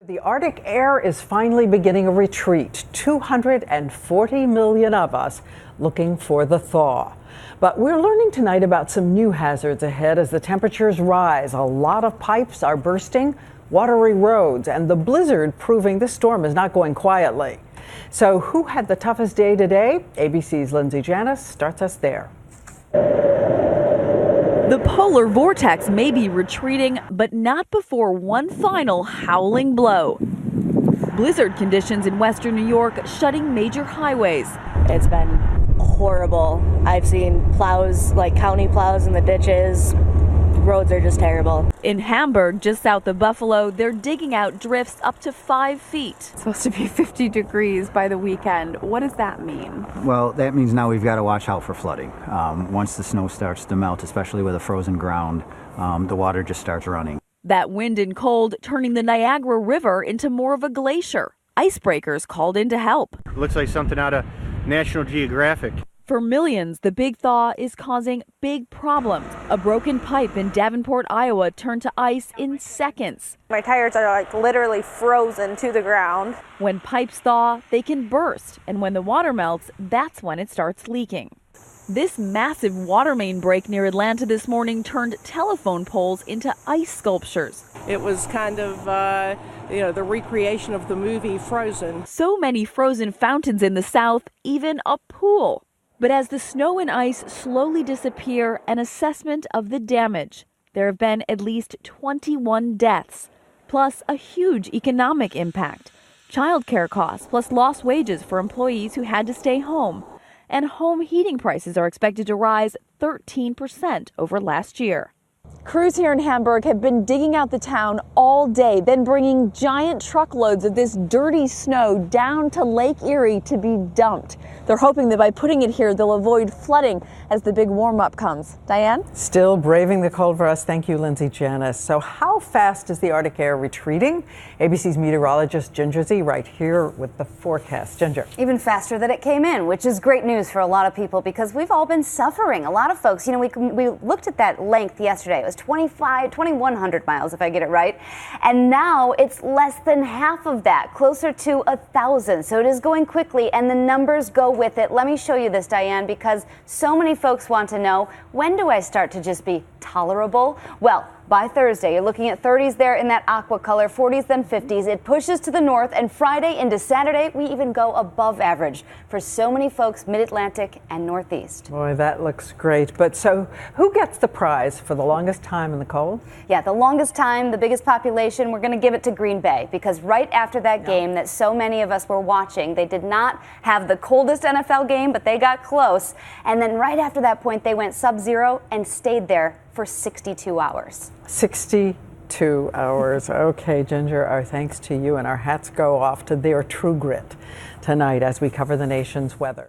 The Arctic air is finally beginning a retreat. 240 million of us looking for the thaw. But we're learning tonight about some new hazards ahead as the temperatures rise. A lot of pipes are bursting, watery roads, and the blizzard proving this storm is not going quietly. So who had the toughest day today? ABC's Lindsay Janis starts us there. The polar vortex may be retreating, but not before one final howling blow. Blizzard conditions in western New York shutting major highways. It's been horrible. I've seen plows, like county plows in the ditches. Roads are just terrible. In Hamburg, just south of Buffalo, they're digging out drifts up to 5 feet. It's supposed to be 50 degrees by the weekend. What does that mean? Well, that means now we've got to watch out for flooding. Once the snow starts to melt, especially with a frozen ground, the water just starts running. That wind and cold turning the Niagara River into more of a glacier. Icebreakers called in to help. It looks like something out of National Geographic. For millions, the big thaw is causing big problems. A broken pipe in Davenport, Iowa turned to ice in seconds. My tires are like literally frozen to the ground. When pipes thaw, they can burst, and when the water melts, that's when it starts leaking. This massive water main break near Atlanta this morning turned telephone poles into ice sculptures. It was kind of, the recreation of the movie Frozen. So many frozen fountains in the South, even a pool. But as the snow and ice slowly disappear, an assessment of the damage. There have been at least 21 deaths, plus a huge economic impact. Childcare costs, plus lost wages for employees who had to stay home. And home heating prices are expected to rise 13% over last year. Crews here in Hamburg have been digging out the town all day, then bringing giant truckloads of this dirty snow down to Lake Erie to be dumped. They're hoping that by putting it here, they'll avoid flooding as the big warm-up comes. Diane? Still braving the cold for us. Thank you, Lindsay Janis. So how fast is the Arctic air retreating? ABC's meteorologist Ginger Zee right here with the forecast. Ginger. Even faster than it came in, which is great news for a lot of people because we've all been suffering. A lot of folks, we looked at that length yesterday. It was 2,100 miles, if I get it right. And now it's less than half of that, closer to 1,000. So it is going quickly, and the numbers go with it. Let me show you this, Diane, because so many folks want to know, when do I start to just be tolerable? Well, by Thursday, you're looking at 30s there in that aqua color, 40s then 50s. It pushes to the north, and Friday into Saturday, we even go above average for so many folks mid-Atlantic and Northeast. Boy, that looks great. But so who gets the prize for the longest time in the cold? Yeah, the longest time, the biggest population, we're going to give it to Green Bay because right after that game that so many of us were watching, they did not have the coldest NFL game, but they got close. And then right after that point, they went sub-zero and stayed there for 62 hours. 62 hours. Okay, Ginger, our thanks to you, and our hats go off to their true grit tonight as we cover the nation's weather.